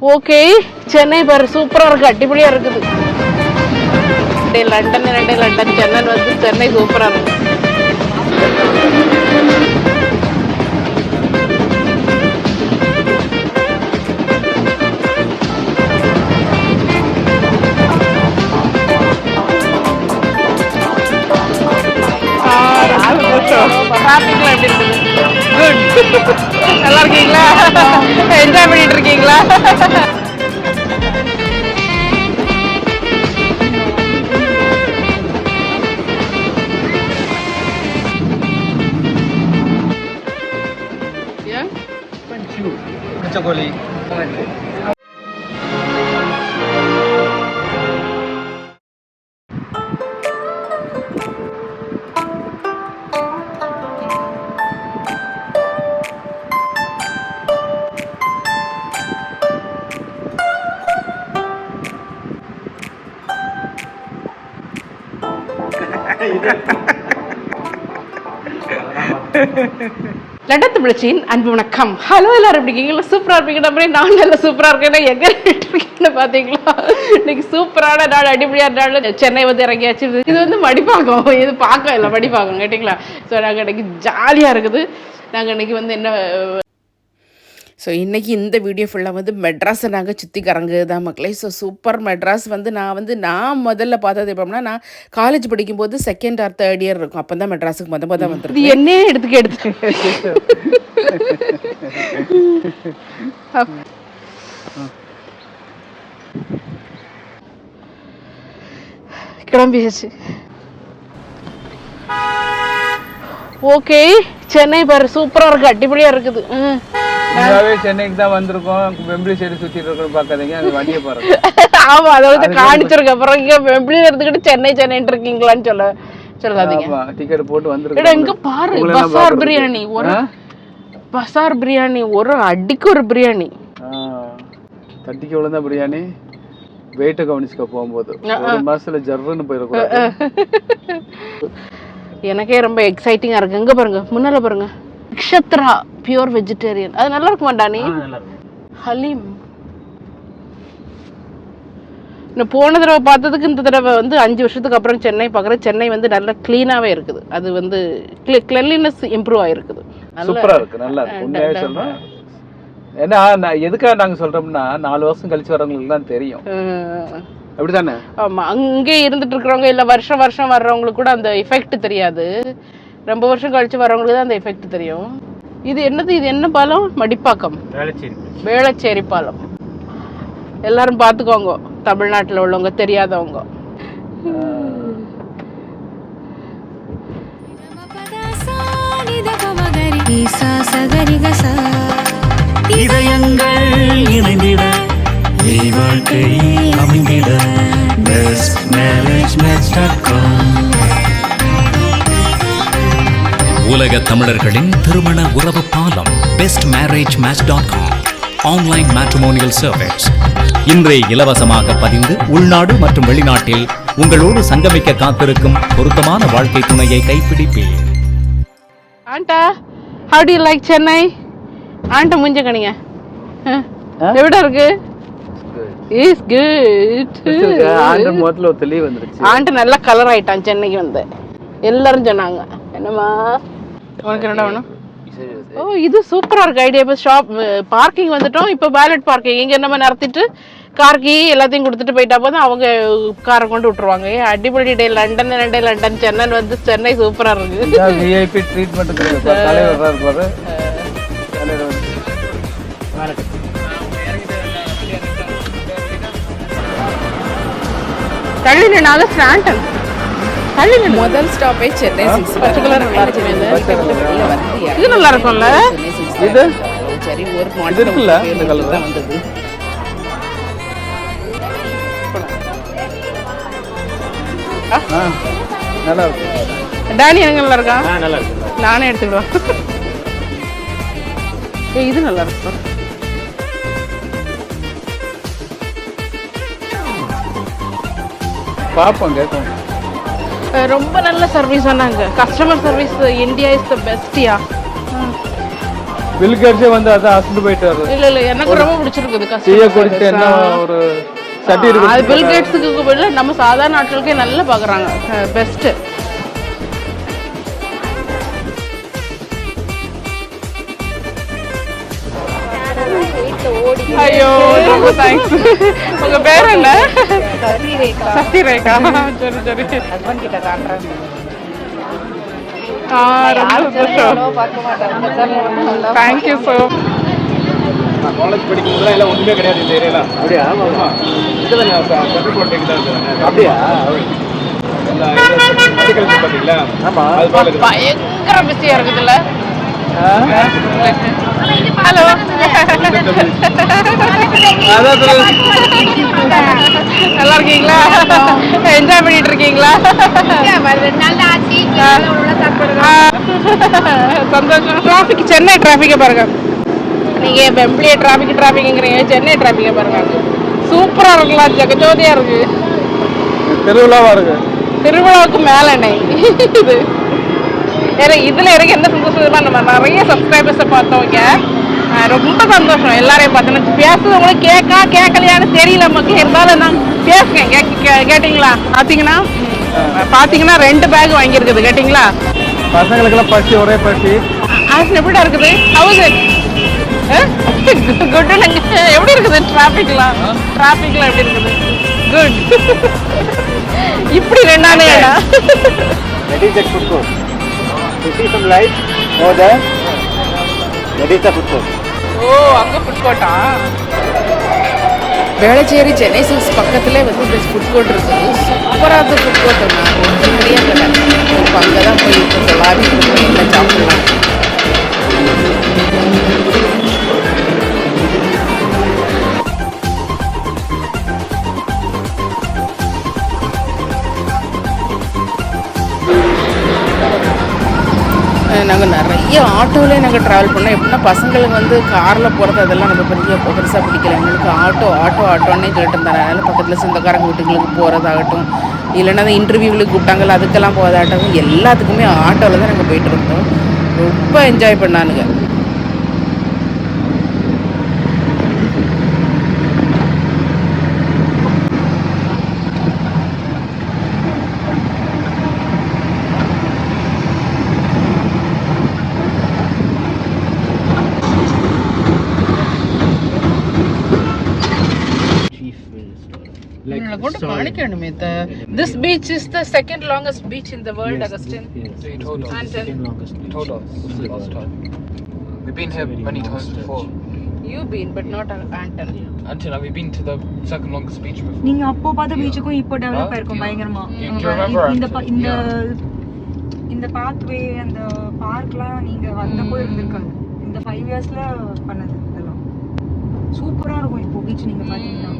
Okay, Chennai பாரு சூப்பரா இருக்கு, அடிப்படியா இருக்குது. லண்டன் லண்டன் சென்னை வந்து சென்னை சூப்பரா இருக்கு. நல்லா இருக்கீங்களா? என்ஜாய் பண்ணிட்டு இருக்கீங்களா? லண்டன் தமிழச்சியின் அன்பு வணக்கம். ஹலோ, எல்லாரும் எப்படி இருக்கீங்களா? சூப்பரா இருப்பீங்க நம்புறேன். நான் நல்லா சூப்பரா இருக்கேன். எங்க இருக்கீங்கன்னு பாத்தீங்களா? இன்னைக்கு சூப்பரான நாள், அடிப்படையான நாள். சென்னை வந்து இறங்கியாச்சு. இது வந்து மடிப்பாக்கம், இது பார்க்க இல்லை மடிப்பாக்கம் கேட்டீங்களா? ஸோ நாங்கள் இன்னைக்கு ஜாலியா இருக்குது. நாங்கள் இன்னைக்கு வந்து என்ன, ஸோ இன்றைக்கி இந்த வீடியோ ஃபுல்லாக வந்து மெட்ராஸை நாங்கள் சுற்றி கறங்குது தான் மக்களே. ஸோ சூப்பர் மெட்ராஸ் வந்து நான் முதல்ல பார்த்தது எப்போம்னா, நான் காலேஜ் படிக்கும்போது செகண்ட் ஆர் தேர்ட் இயர் இருக்கும். அப்போ தான் மெட்ராஸுக்கு மொதல் வந்துருக்கு. என்னே எடுத்துக்க கிளம்பியாச்சு. ஓகே, சென்னை பாரு சூப்பராக இருக்குது, அடிப்படியாக இருக்குது. சென்னைக்கு தான் வந்திருக்கோம். வெம்பிளி சைடு சுத்திட்டு இருக்கோம், பாக்காதீங்க, அது வண்டியை பாருங்க. ஆமா, அதை வந்து காணிச்சிருக்க அப்புறம் இங்க வெம்பிளியில இருந்துக்கிட்டு சென்னை இருக்கீங்களான்னு சொல்லாதீங்க. டிக்கெட் போட்டு வந்திருக்கோம். இங்க பாரு, பசார் பிரியாணி, ஒரு பசார் பிரியாணி, ஒரு அடிக்கு ஒரு பிரியாணி, தட்டிக்கு விழுந்தா பிரியாணி. வெயிட்ட கவனிச்சுக்க போகும்போது ஒரு மாசத்துல ஜர்ன்னு போயிருக்கூடாது. எனக்கே ரொம்ப எக்ஸைட்டிங்கா இருக்கு. எங்க பாருங்க, முன்னால பாருங்க, நக்ஷத்ரா பியூர் வெஜிடேரியன். அது நல்லா இருக்குமா டானி? ஹலீம் நான் போன தடவை பார்த்ததுக்கு இந்த தடவை வந்து 5 வருஷத்துக்கு அப்புறம் சென்னை பார்க்குறேன். சென்னை வந்து நல்லா கிளீனாவே இருக்குது. அது வந்து கிளென்லினஸ் இம்ப்ரூவ் ஆயிருக்குது. சூப்பரா இருக்கு, நல்லா இருக்கு. உண்மையாவே சொல்றேன். ஏன்னா எதுக்காக நாங்க சொல்றோம்னா, 4 வருஷம் கழிச்சு வரவங்களுக்கு தான் தெரியும். அப்படிதானே? ஆமா, அங்கே இருந்துட்டு இருக்கிறவங்க இல்ல வருஷம் வர்றவங்களுக்கு கூட அந்த எஃபெக்ட் தெரியாது. ரொம்ப வருஷம் கழிச்சு வரவங்களுக்கு தான் அந்த எஃபெக்ட் தெரியும். இது என்னது? இது என்ன பாலம்? மடிப்பாக்கம், வேளச்சேரி பாலம். எல்லாரும் பார்த்துக்கோங்க, தமிழ்நாட்டில் உள்ளவங்க, தெரியாதவங்க. இதயங்கள் இணைந்திட, வாழ்க்கை அமைந்திட, bestmarriagematch.com. உலக தமிழர்களின் திருமண உறவு பாலம் bestmarriagematch.com ஆன்லைன் மேட்ரிமோனியல் சர்வீஸ். இன்றே இலவசமாக பதிந்து உள்நாடு மற்றும் வெளிநாட்டில் உங்களோடு சங்கமிக்க காத்திருக்கும் பொருத்தமான வாழ்க்கை துணையை கைப்பிடிப்பேன். ஆண்டா, how do you like Chennai? ஆண்டா முஞ்ச கணிங்க எப்படி இருக்கு? Is good. ஆண்ட மொத்தல ஒரு தெளிவு வந்துருச்சு. ஆண்ட நல்லா கலர் ஆயிட்டான் சென்னைக்கு வந்து. எல்லாரும் சொன்னாங்க. என்னமா உனக்கு என்னடா வேணும்? ஓ, இது சூப்பரா இருக்கு ஐடியா. இப்போ ஷாப் பார்க்கிங் வந்துட்டோம். இப்போ வேலட் பார்க்கிங் இங்க நம்ம நிறுத்திட்டு கார்கி எல்லாத்தையும் கொடுத்துட்டு போயிட்டா போதும், அவங்க காரை கொண்டு விட்டுருவாங்க. அடிப்படை டே லண்டன் சென்னை வந்து சென்னை சூப்பரா இருக்கு. விஐபி ட்ரீட்மெண்ட் தலைவர் இருப்பாரு. தள்ளி நின்னாங்க ஸ்டாண்டன். முதல் ஸ்டாப்பே சென்னை. பச்சை கலர் நல்லா இருக்கு. இது நல்லா இருக்கும்ல. இது சரி, ஒரு இது இருக்குல்ல, இந்த கலர் தான் வந்தது. நல்லா இருக்கு. டானி எங்க நல்லா இருக்கா? நல்லா இருக்கு. நானே எடுத்துக்கிறோம். இது நல்லா இருக்கு. பாப்போம், கேட்போம். ரொம்ப நல்ல சர்வீஸ் சொன்னாங்க. Customer service India is the பெஸ்டியா. பில் கேட்ஸே வந்து அதான் அசந்து போயிட்டாரு. இல்ல எனக்கு ரொம்ப பிடிச்சிருக்குது டீயை குடிச்சு என்ன ஒரு சர்டிஃபிகேட். அது பில் கேட்ஸுக்கு பதிலா நம்ம சாதாரண ஆட்களுக்கே நல்லா பாக்குறாங்க. பெஸ்ட். ஐயோ ரொம்ப தேங்க்ஸ். உங்க பேர் என்ன? சசிரேகா. சரி சரி. ஹஸ்பண்ட் கிட்ட காட்டுறேன். ரொம்ப சந்தோஷம். Thank you so. நான் காலேஜ் படிக்கும்போது எல்லாம் ஒன்றுமே கிடையாது இந்த ஏரியால. அப்படியா? ஆமாம். இதுதான் சென்ட்ரல் போலிடெக்னிக் தான் இருந்தேன். அப்படியா? மெடிக்கல் பார்த்தீங்களா? ஆமாம். அது போல பயங்கர பிஸியா இருக்குதுல்ல. ஹலோ. நல்லா இருக்கீங்களா? என்ஜாய் பண்ணிட்டு இருக்கீங்களா? சந்தோஷம். டிராஃபிக், சென்னை டிராஃபிக்கை பாருங்க. நீங்க வெம்பிளிய டிராஃபிக்ங்கிறீங்க, சென்னை டிராஃபிக்கை பாருங்க. சூப்பரா இருக்கலாம், ஜெகஜோதியா இருக்கு. திருவிழாவா இருக்கு. திருவிழாவுக்கு மேலே இது ஏன்னா இதுல எனக்கு எந்த சந்தோஷம், நம்ம நிறைய சப்ஸ்கிரைபர்ஸை பார்த்தோங்க. ரொம்ப சந்தோஷம். எல்லாரையும் பார்த்தோன்னா பேசுறவங்களும் கேட்கலையான்னு தெரியல மக்கள். இருந்தாலும் நான் பேசுறேன். கேட்டீங்களா? பார்த்தீங்கன்னா 2 பேக் வாங்கியிருக்குது. கேட்டிங்களா? பசங்களுக்கெல்லாம் பசி, ஒரே பசி. எப்படிடா இருக்குது? House good. எப்படி இருக்குது டிராஃபிக்லாம் எப்படி இருக்குது? குட். இப்படி 2 நாள் ஓ, அங்க ஃபுட் கோர்ட்டா? வேளச்சேரி சென்னை சில்க்ஸ் பக்கத்துல வந்து இந்த ஃபுட் கோர்ட் இருக்குது. சூப்பராக இருந்த ஃபுட் கோர்ட். நான் உடனடியாக கடை இப்போ அங்கே தான் போய் இப்போ லாபி போய் எல்லாம் சாப்பிடலாம். நாங்கள் நிறைய ஆட்டோவிலே நாங்கள் ட்ராவல் பண்ணோம். எப்படின்னா பசங்களுக்கு வந்து காரில் போகிறது அதெல்லாம் நம்ம பெருசாக பிடிக்கல. எங்களுக்கு ஆட்டோன்னே கேட்டிருந்தாங்க. அதனால் பக்கத்தில் சொந்தக்காரங்க வீட்டுங்களுக்கு போகிறதாகட்டும், இல்லைன்னா அந்த இன்டர்வியூவில் கூப்பிட்டாங்கல்ல அதுக்கெல்லாம் போகிறதாகட்டும், எல்லாத்துக்குமே ஆட்டோவில் தான் நாங்கள் போயிட்டு இருந்தோம். ரொம்ப enjoy பண்ணானுங்க. This beach is the second longest beach in the world, Augustine. We've been here many times before. You've been, but not Anton. Anton, have you been to the second longest beach before? நீங்க அப்போ பார்த்த பீச்சுக்கும் இப்போ develop ஆயிருக்கும் பயங்கரமா. இந்த pathway அந்த பார்க்லாம் நீங்க வந்தப்போ இருந்திருக்காது. இந்த 5 இயர்ஸ்ல பண்ணது இதெல்லாம் சூப்பரா இருக்கும். இப்போ பீச் நீங்க பாத்தீங்கன்னா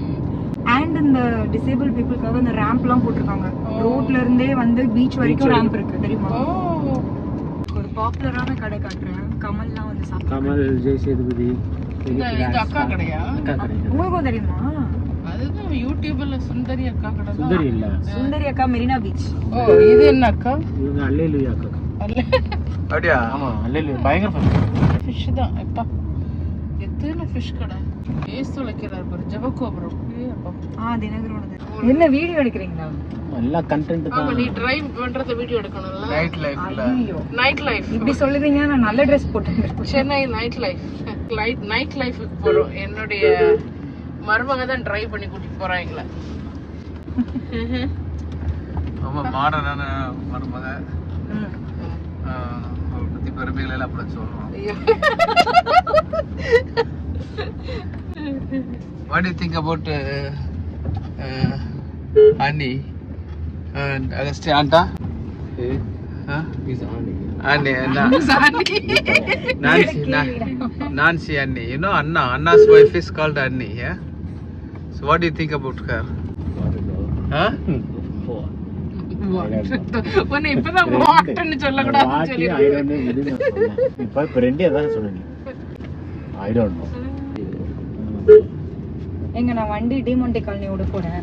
அண்ட் இந்த டிசேபிள் பீப்புளுக்காக இந்த ரேம்ப்லாம் போட்டிருக்காங்க. ரோட்ல இருந்தே வந்து பீச் வரைக்கும் ரேம்ப் இருக்கு தெரியுமா? ஒரு பாப்புலரான கடை காட்டுறேன். கமல்லாம் வந்து சாப்பிட்டு. கமல், ஜெய் சேதுபதி. இது அக்கா கடையா? உங்களுக்கும் தெரியுமா? அதுதான் யூடியூப்ல சுந்தரி அக்கா கடை. சுந்தரி இல்ல, சுந்தரி அக்கா மெரினா பீச். ஓ, இது என்ன அக்கா? இவங்க அல்லேலூயா அக்கா. அப்படியா? ஆமா, அல்லேலூயா பயங்கர ஃபிஷ் தான். எப்பா எத்தனை ஃபிஷ் கடை. ஏசு வைக்கிறார் பாரு, ஜெபகோபுரம். தினகரோட. என்ன வீடியோ எடுக்கிறீங்களா? எல்லா கண்டென்ட் தான். ஆமா, நீ டிரைவ் பண்றத வீடியோ எடுக்கணும்ல. நைட் லைஃப் இப்படி சொல்லுவீங்க. நான் நல்ல ட்ரெஸ் போட்டு சென்னை நைட் லைஃப் போறோம். என்னுடைய மருமக தான் டிரைவ் பண்ணி கூட்டிட்டு போறாங்களா. ரொம்ப மாடர்னான மருமக. அவரை பத்தி பெருமைகள் அப்படி சொல்றோம். What do you think about Annie and Augustine? Anta? He's Annie. Annie, Nancy Annie. You know Anna's wife is called Annie, yeah? So what do you think about her? Huh? உன்னை இப்பதான் வாட்டன்னு சொல்லக்கூடாதுன்னு சொல்லிருக்கேன். இப்ப ரெண்டே தான் சொன்னீங்க. I don't know. எங்க நான் வண்டி டிமாண்டே காலனியோட போறேன்.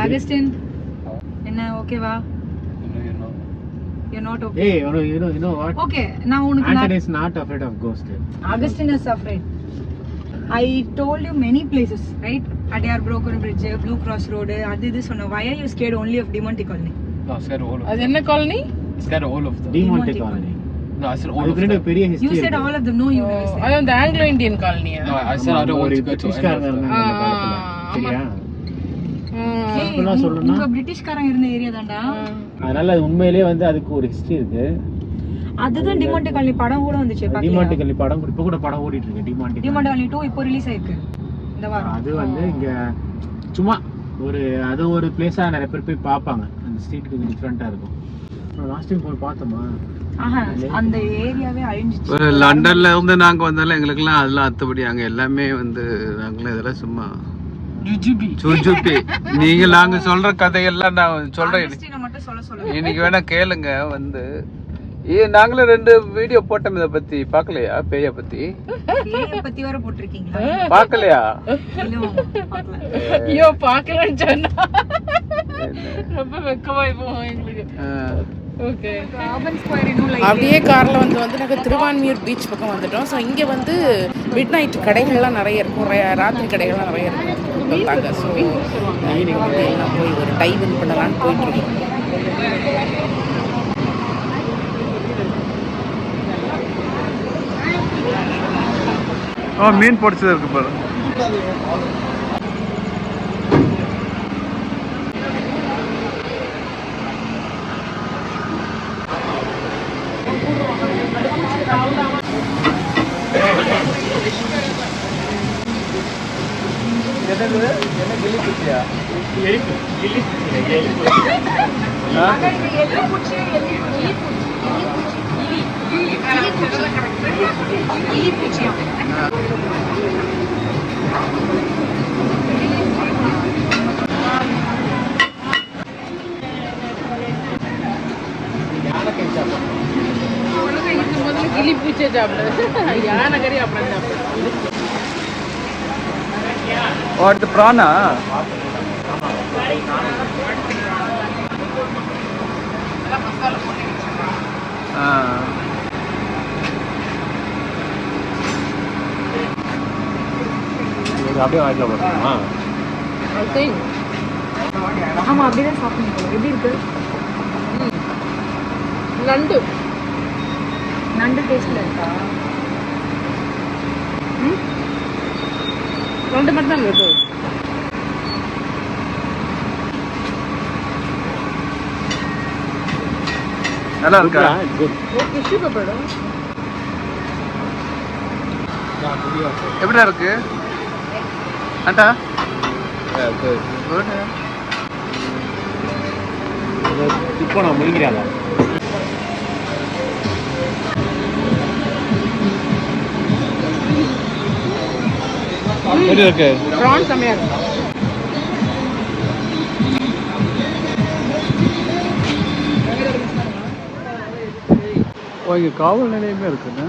அகஸ்டின் என்ன ஓகேவா? you're not okay. Hey, you know what? Okay, now unukku Anton is not afraid of ghost. Augustine is afraid. I told you many places, right? Adyar Broken Bridge, Blue Cross Road, adu idu sonna. Why are you scared only of Demonte Colony? No, I said all of அது them. என்ன colony? Scared of all of them. Demonte Demonte Colony. No, I said all of அதுக்கு them. பெரிய You history. said all of them. No, you never said. அது அந்த Anglo Indian காலனியா? No, I said I don't want to go to any of them. சரியா? Hey, இப்பெல்லாம் சொல்லணும்னா உங்க பிரிட்டிஷ்காரங்க இருந்த ஏரியா தான்டா. அதனால அது உண்மையிலேயே வந்து அதுக்கு ஒரு ஹிஸ்டரி இருக்கு. அதுதான் டிமாண்டே காலனி படம் கூட வந்துச்சு பாக்கலையா? டிமாண்டே காலனி படம் இப்ப கூட படம் ஓடிட்டு இருக்கு. டிமாண்டே காலனி 2 இப்போ ரிலீஸ் ஆயிருக்கு இந்த வாரம். அது வந்து இங்க சும்மா ஒரு அது ஒரு பிளேஸா நிறைய பேர் போய் பார்ப்பாங்க. அந்த ஸ்ட்ரீட் கொஞ்சம் டிஃபரெண்டா இருக்கும். லாஸ்ட் டைம் போய் பார்த்தோமா? ஆஹா, அந்த ஏரியாவே அழிஞ்சிச்சு. ஒரு லண்டன்ல இருந்து நாங்க வந்தாலும் எங்களுக்குலாம் அதெல்லாம் அத்துபடி. அங்க எல்லாமே வந்து நாங்களும் இதெல்லாம் சும்மா சுஜுபி. நீங்க நாங்க சொல்ற கதையெல்லாம் நான் சொல்றேன். அகஸ்டினை மட்டும் சொல்ல இன்னைக்கு வேணா கேளுங்க வந்து. நாங்களும் 2 வீடியோ போட்டோம் இதை பத்தி. பாக்கலையா? பேய பத்தி பேய பத்தி வர போட்டிருக்கீங்களா? பாக்கலையா? இல்ல பார்க்கல. ஐயோ பார்க்கலன்னு சொன்னா ரொம்ப வெக்கமாயி போகும் எங்களுக்கு. ஓகே, ராபன் ஸ்கொயர் இன்னும் லைட் அப்படியே காரில் வந்து நாங்கள் திருவான்மியூர் பீச் பக்கம் வந்துட்டோம். ஸோ இங்கே வந்து மிட் நைட் கடைகள்லாம் நிறைய இருக்கும், ராத்திரி கடைகள்லாம் நிறைய இருக்கும். ஸோ எல்லாம் போய் ஒரு டைவ் இன் பண்ணலான்னு போயிட்டுருக்கோம். மீன் பொடிச்சது இருக்கு பாரு. என்ன கிளி குச்சியா? முதல்ல கிளி பூச்சை சாப்பிடுறது, யானை கறி அப்புறம் சாப்பிடுறது. அடுத்து பிரானா? அப்படியே வாங்கிக்கலாம் போட்டுமா? ஆமா அப்படிதான் சாப்பிடுங்க. எப்படி இருக்கு? நண்டு நண்டு டேஸ்ட்ல இருக்கா? நண்டு மட்டும் தான் இருக்கு. நல்லா இருக்கா? டிஷ்யூ பேப்பர் எப்படிடா இருக்கு அண்டா? இப்போ நான் முடிக்கிறாங்க. எப்படி இருக்கு? ப்ரான் செமையா இருக்கு. இங்க காவல் நிலையமே இருக்குண்ணா.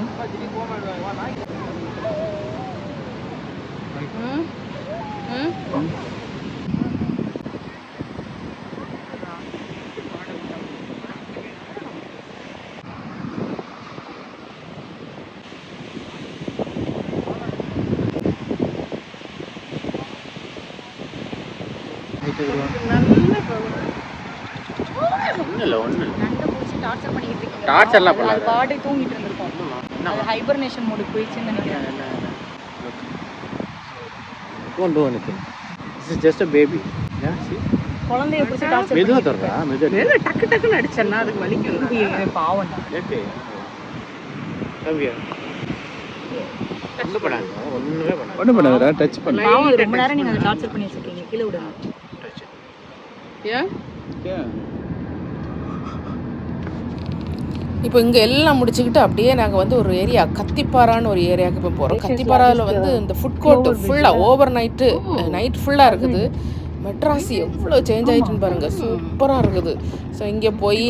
டார்ச்சர்லாம் பண்ணல. பாடி தூங்கிட்டு இருந்திருக்கோம். அது ஹைபர்னேஷன் மோடுக்கு போயிடுச்சுன்னு நினைக்கிறேன். Won't do anything. This is just a baby. Yeah, see? குழந்தைய பிடிச்சி டார்ச்சர் மெதுவா தர்றா, மெதுவா. டக்கு டக்குன்னு அடிச்சேன்னா அதுக்கு வலிக்கும். பாவம் தான். Okay. Come here. ஒண்ணும் பண்ணாத, ஒண்ணுமே பண்ணாத. ஒன்றும் பண்ணாதடா, டச் பண்ண. பாவம், ரொம்ப நேரம் நீங்க அதை டார்ச்சர் பண்ணி வச்சிருக்கீங்க. கீழே விடுங்க. ஏன் இப்போ இங்கே எல்லாம் முடிச்சுக்கிட்டு அப்படியே நாங்கள் வந்து ஒரு ஏரியா கத்திப்பாரான்னு ஒரு ஏரியாவுக்கு போய் போகிறோம். கத்திப்பாராவில் வந்து இந்த ஃபுட் கோர்ட்டு ஃபுல்லாக ஓவர் நைட்டு நைட் ஃபுல்லாக இருக்குது. மெட்ராஸ் எவ்வளோ சேஞ்ச் ஆகிட்டுன்னு பாருங்கள், சூப்பராக இருக்குது. ஸோ இங்கே போய்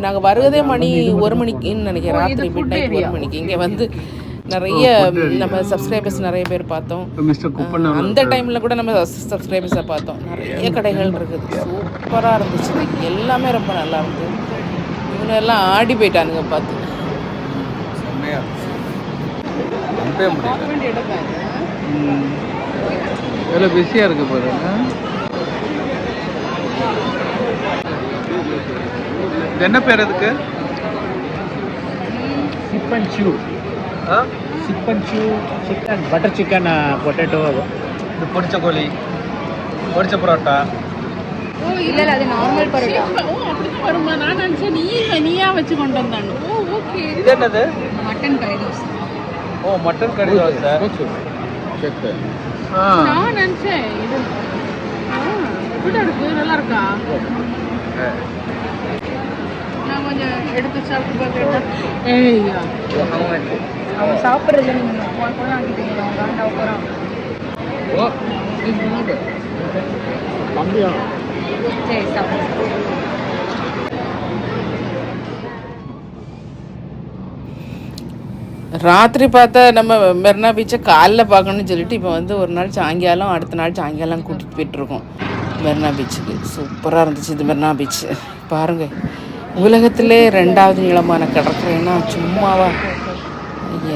நாங்கள் வருவதே மணி 1 மணிக்குன்னு நினைக்கிறேன், ராத்திரி மிட் நைட் 1 மணிக்கு. இங்கே வந்து நிறைய நம்ம சப்ஸ்கிரைபர்ஸ் நிறைய பேர் பார்த்தோம். அந்த டைமில் கூட நம்ம சப்ஸ்கிரைபர்ஸை பார்த்தோம். நிறைய கடைகள் இருக்குது, சூப்பராக இருந்துச்சு. எல்லாமே ரொம்ப நல்லா இருந்தது. இவங்க எல்லாம் ஆடி போயிட்டானுங்க பார்த்து. செம்மையா நம்பவே முடியல. எவ்வளோ பிஸியாக இருக்கு பாருங்க. இது என்ன பேர் அதுக்கு? Chip and shoe. Chip and shoe chicken, butter chicken, potato. இது பொரிச்ச கோழி, பொரிச்ச பரோட்டா. இல்ல அது நார்மல் பரோட்டா. ஓ அப்படிதான் வருமா? நான் நினச்சேன் நீயா வச்சு கொண்டு வந்தானு. ஓ ஓகே. இது என்னது? மட்டன் கறி தோசை. ஓ மட்டன் கறி தோசை. நான் நினச்சேன் இது எப்படி இருக்கு, நல்லா இருக்கா? நான் கொஞ்சம் எடுத்து சாப்பிட்டு பார்க்குறேன். ஏய்யா அவன் சாப்பிட்றது நீங்கள் கூட வாங்கிட்டீங்க. அவங்க வேண்டாம் போகிறான். ஓ இது தம்பியா? சரி சாப்பிட்றேன். ராத்திரி பார்த்தா நம்ம மெரினா பீச்சை காலைல பார்க்கணும்னு சொல்லிட்டு இப்போ வந்து ஒரு நாள் சாயங்காலம், அடுத்த நாள் சாயங்காலம் கூட்டிகிட்டு போயிட்டுருக்கோம் மெரினா பீச்சுக்கு. சூப்பராக இருந்துச்சு இது மெரினா பீச்சு. பாருங்கள், உலகத்திலே 2வது நீளமான கடற்கரைன்னா சும்மாவா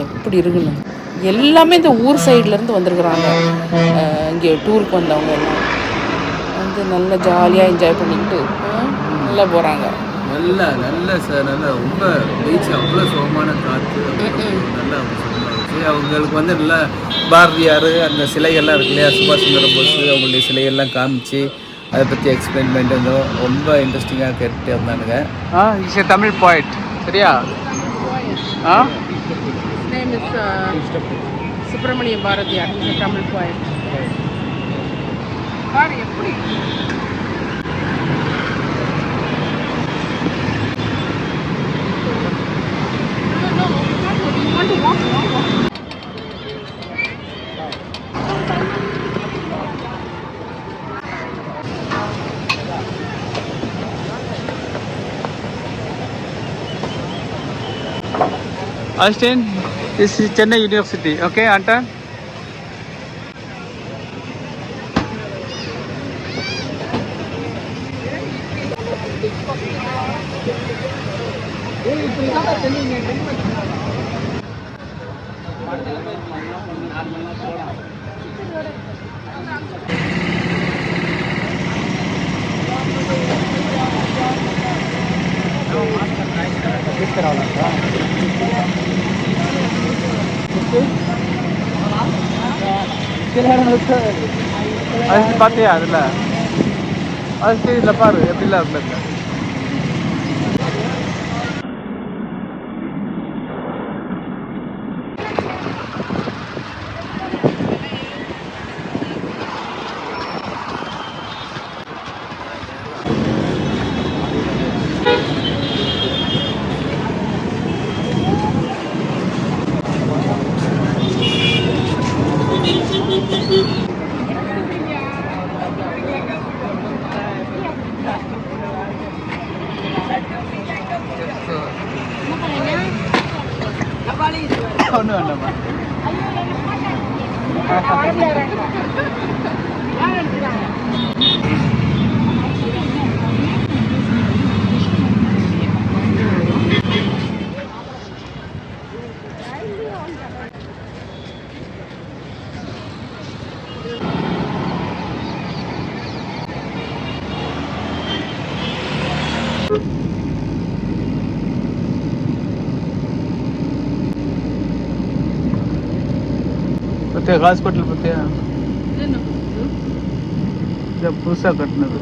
எப்படி இருக்குன்னு. எல்லாமே இந்த ஊர் சைட்லேருந்து வந்திருக்குறாங்க. இங்கே டூருக்கு வந்தவங்க எல்லாம் வந்து நல்லா ஜாலியாக என்ஜாய் பண்ணிக்கிட்டு நல்லா போகிறாங்க. நல்ல நல்ல சார், நல்ல ரொம்ப பீச் அவ்வளோ சுகமான காற்று, நல்லா இருந்துச்சு. அவங்களுக்கு வந்து நல்லா பாரதியார் அந்த சிலைகள்லாம் இருக்கு இல்லையா, சுபாஷ் சந்திர போஸ் அவங்களுடைய சிலைகள்லாம் காமிச்சு அதை பற்றி எக்ஸ்பிளைன் பண்ணிட்டு இருந்தோம். ரொம்ப இன்ட்ரெஸ்டிங்காக கேட்டுகிட்டே இருந்தானுங்க. It's a Tamil point. சரியா? Name is Subramania Bharathiyar, Tamil point. பாரு எப்படி Austin, this is Chennai University. Okay, Anton? அது பார்த்தியா? அதில் அது இதில் பாரு எப்படிலாம் இருந்தது. ஒன்று வேண்டாமா? பத்தியா ஹாஸ்பிட்டல் பத்தியா? இதை புதுசாக கட்டினது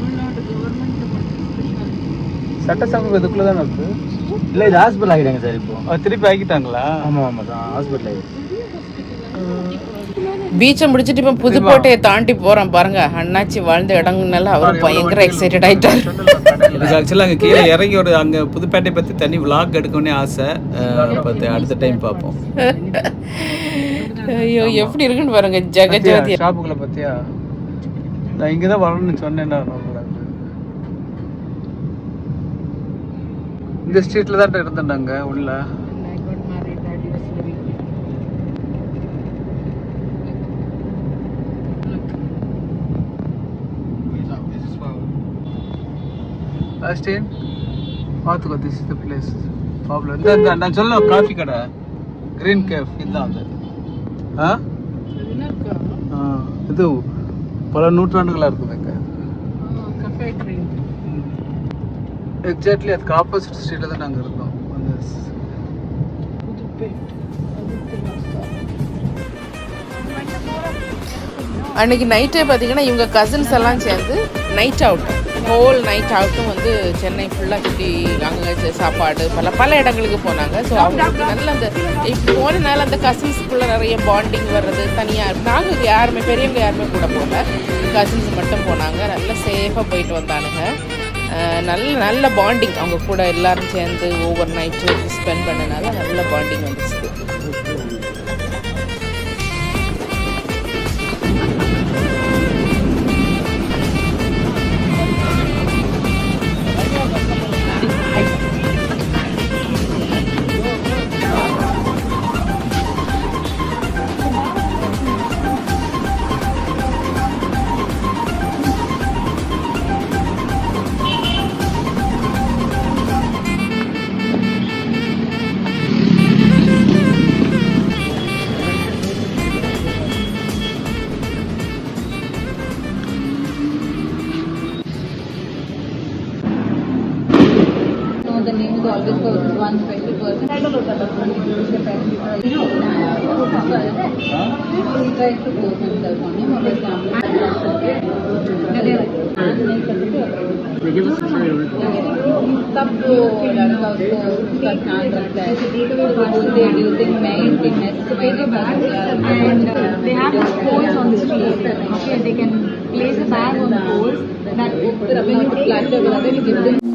சட்டசபை இதுக்குள்ளே தானே இருக்கு. இல்லை, இது ஹாஸ்பிட்டல் ஆகிட்டாங்க சார். இப்போ திருப்பி ஆக்கிட்டாங்களா? ஆமாம் ஆமாம் சார், ஹாஸ்பிட்டல் ஆகிடுச்சு. பீச்சை முடிச்சுட்டு இப்போ புதுக்கோட்டையை தாண்டி போகிறோம் பாருங்க. அண்ணாச்சி வாழ்ந்த இடங்கனால அவர் பயங்கர எக்ஸைட்டட் ஆகிட்டார். எனக்கு ஆக்சுவலாக அங்கே கீழே இறங்கி ஒரு அங்கே புதுப்பேட்டை பற்றி தனி விளாக் எடுக்கணும்னே ஆசை. பார்த்து அடுத்த டைம் பார்ப்போம். ஐயோ எப்படி இருக்குன்னு பாருங்க. ஜெகஜோதி ஷாப்புக்குள்ள பத்தியா? நான் இங்கே தான் வரணும்னு சொன்னேன்னா இந்த ஸ்ட்ரீட்ல தான் இருந்தேன் நாங்க உள்ள. Austin, பார்த்துக்கோ, this is the place problem. இந்த நான் சொல்ல காஃபி கடை கிரீன் கேஃப் இதுதான் அது. இது பல நூற்றாண்டுகளாக இருக்குது இங்கே. எக்ஸாக்ட்லி அதுக்கு ஆப்போசிட் ஸ்ட்ரீட்டில் தான் நாங்கள் இருக்கோம். அந்த அன்னைக்கு நைட்டே பார்த்தீங்கன்னா இவங்க கசின்ஸ் எல்லாம் சேர்ந்து நைட் அவுட், ஹோல் நைட் அவுட்டும் வந்து சென்னை ஃபுல்லாக சுற்றி அங்கே சாப்பாடு பல இடங்களுக்கு போனாங்க. ஸோ அவங்களுக்கு நல்ல அந்த இப்போ போனனால அந்த கசின்ஸ்குள்ளே நிறைய பாண்டிங் வர்றது. தனியாக நாங்கள் யாருமே பெரியவங்க யாருமே கூட போகல, கசின்ஸ் மட்டும் போனாங்க. நல்லா சேஃபாக போயிட்டு வந்தானுங்க. நல்ல பாண்டிங், அவங்க கூட எல்லாரும் சேர்ந்து ஓவர் நைட்டு ஸ்பெண்ட் பண்ணனால நல்ல பாண்டிங் வந்துச்சு. The name is always for one special person. He tries to pose himself on him, for example. तब वो लड़का उसका ध्यान रखता है, बोलते हैं ड्यूसिंग मैं इनके नेक्स्ट महीने बाद And they have poles on the street. Okay, they can place a bag on the poles that फिर अपना फ्लैट वगैरह भी गिफ्ट